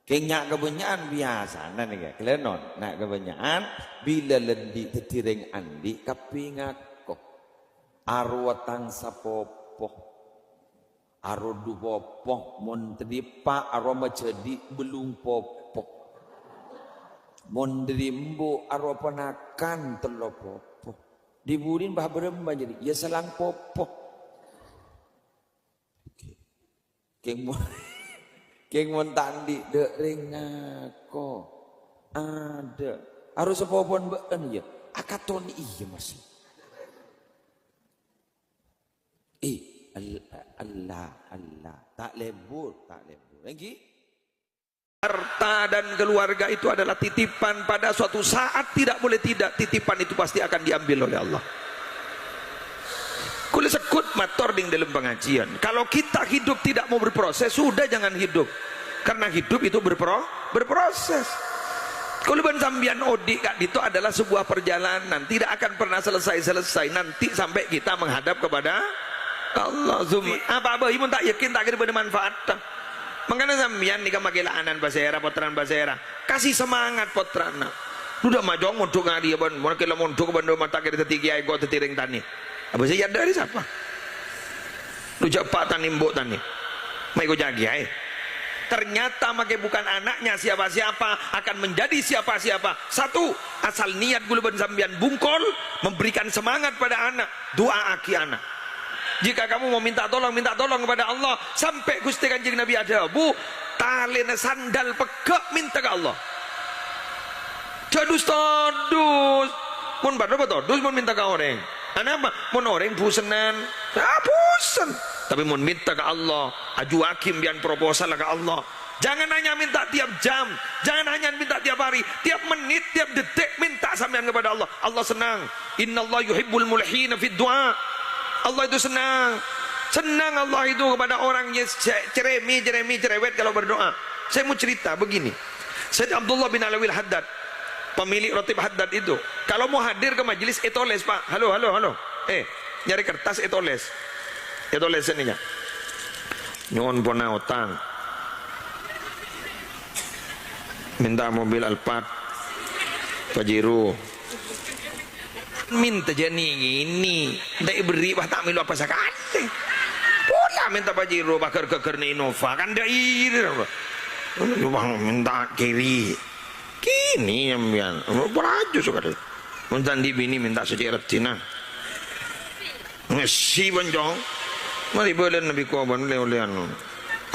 Kenyak kebanyakan biasa nah nih kelenon nak kebanyakan bila lendi tetireng andi kapingat kok arwatang sapopo arodu popo mon tripa aroma jadi belum popo mon drimbo arwa panakan telo popo diburin bah beremba jadi ya selang popo Keng mon tandi de ringako ada harus sepopon beken ya akaton iya masih Allah tak lebur lagi harta dan keluarga itu adalah titipan pada suatu saat tidak boleh tidak titipan itu pasti akan diambil oleh Allah. Kulit sekut mator ding dalam pengajian. Kalau kita hidup tidak mau berproses, sudah jangan hidup. Karena hidup itu berproses. Kuliban sambian odik kak itu adalah sebuah perjalanan, tidak akan pernah selesai nanti sampai kita menghadap kepada Allah. Apa imun tak yakin tak kira bermanfaat. Makanya sambian nikah magilaanan basera potran basera. Kasih semangat potrana. Sudah majong untuk ngadi ban, mau kira untuk bandung mata kira tiga ego tetiring tani. Apa sih dari siapa? Lu cepat tani mbok tani. Mai go jagi ai. Ternyata makai bukan anaknya siapa-siapa akan menjadi siapa-siapa. Satu, asal niat guluban sambian bungkol memberikan semangat pada anak. Doa aki anak. Jika kamu mau minta tolong kepada Allah sampai Gusti Kanjeng Nabi ada bu talena sandal pegak minta ke Allah. Jadus mun baru todus mun minta ke orang. Kenapa? Mun orang pusenan, pusen. Tapi mun minta ke Allah, aju hakim bian proposal ke Allah. Jangan hanya minta tiap jam, jangan hanya minta tiap hari, tiap menit, tiap detik minta sampean kepada Allah. Allah senang. Innallaha yuhibbul mulhina fid du'a. Allah itu senang. Senang Allah itu kepada orang yang cerewet kalau berdoa. Saya mau cerita begini. Sayyid Abdullah bin Alawil Haddad, pemilik Rotib Haddad itu, kalau mau hadir ke majelis etoles pak, halo, nyari kertas etoles ininya, nyuwun pona utang, minta mobil Alphard, Pajero, minta jani ini, tidak beri bah tak milu apa sekali, pola minta Pajero, bakar kekerni Innova, kan dah iri, minta kiri. Kini yang bian beraju suka deh. Muntan di bini minta suci retina. Ngesi banjong. Mari boleh nabi korban leolean.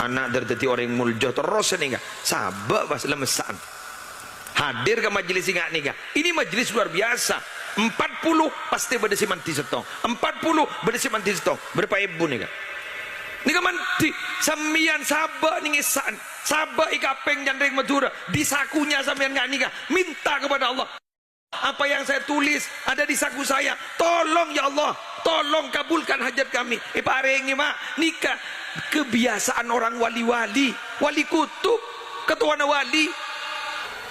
Anak terteti orang muljo terus nih sabak pas lemesan. Hadir ke majelis ingat nih ini majelis luar biasa. 40 pasti berdesi manti setong. 40 berdesi manti setong. Berapa ibu nih Ini manti samian sabak nih ngesan. Sabak ikapeng jandring Madura di sakunya sampean nggak nikah minta kepada Allah apa yang saya tulis ada di saku saya tolong ya Allah tolong kabulkan hajat kami parengi mak nikah kebiasaan orang wali kutub ketua wali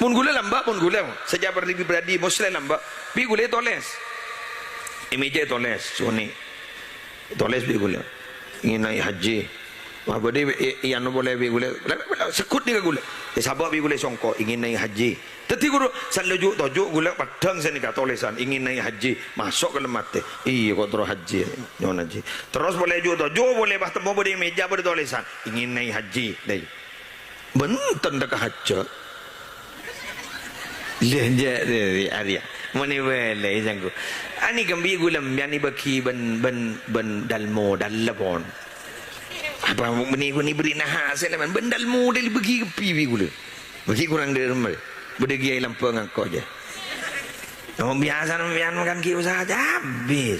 mun gula lambak mun gula sejak beradi muslim lambak bi gula toles imeje toles suni toles bi gula ingin naik haji apa dia yang boleh bigule sekut dia gule sabab bigule songko ingin naik haji tadi guru selalu tojuk gule padang saya nikah tulisan ingin naik haji masuk ke lemate iya kok terus haji nyon haji terus boleh juga tojuk boleh bah temu di meja bertulisan ingin naik haji deh benten dak haji lenje dari area mani wele jangku ani gambi gulam yani baki ben dalmo dalabon apa ni beri nahas elemen bendal model bagi kepi gula bagi kurang dermal berdegi ai lampu ngako aja biasa makan ki usaha habis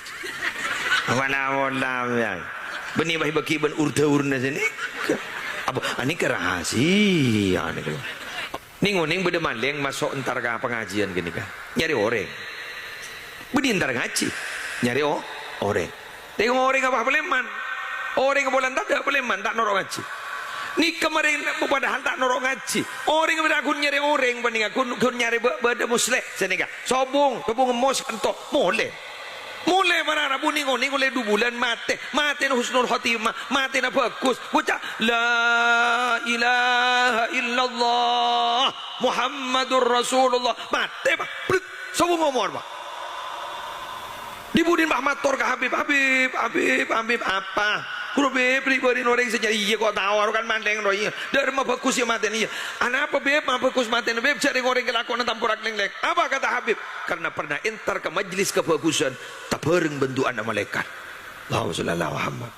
wala ya beni bagi ben urda sini apa ani ke rahasia ni nguning bede maleng masuk entar ka pengajian gini kan nyari orang bedi entar ngaji nyari orang tengok orang apa peleman orang kebulan tak ada peleman tak norok ngaji ni kemarin padahal tak norok ngaji orang yang aku nyari orang banding aku nyari beda muslim senika sobong kebung emus entok mulai mana rabu ni ngoning oleh 2 bulan mati husnul khotimah mati na bagus bocah la ilaha illallah Muhammadur Rasulullah. Mate pak, semua ngomong pak. Dibudin pak matur ke Habib apa? Kalau beb ribuan orang saja iya kok tahu kan mandeng roy. Dari mah bagus ya maten iya. Anak apa beb mah bagus maten beb cari orang kelakuan tampurak leng. Apa kata Habib? Karena pernah entar ke majelis kebagusan tapereng bentuk anak malaikat. Allahu sallallahu Muhammad.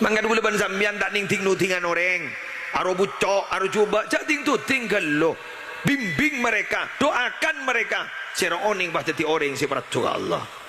Mangga dulu ban sambian tak ning ting nutingan orang. Aro bucok, aro coba jadi tu tinggal lo. Bimbing mereka, doakan mereka. Sira oning bah jadi orang si Allah.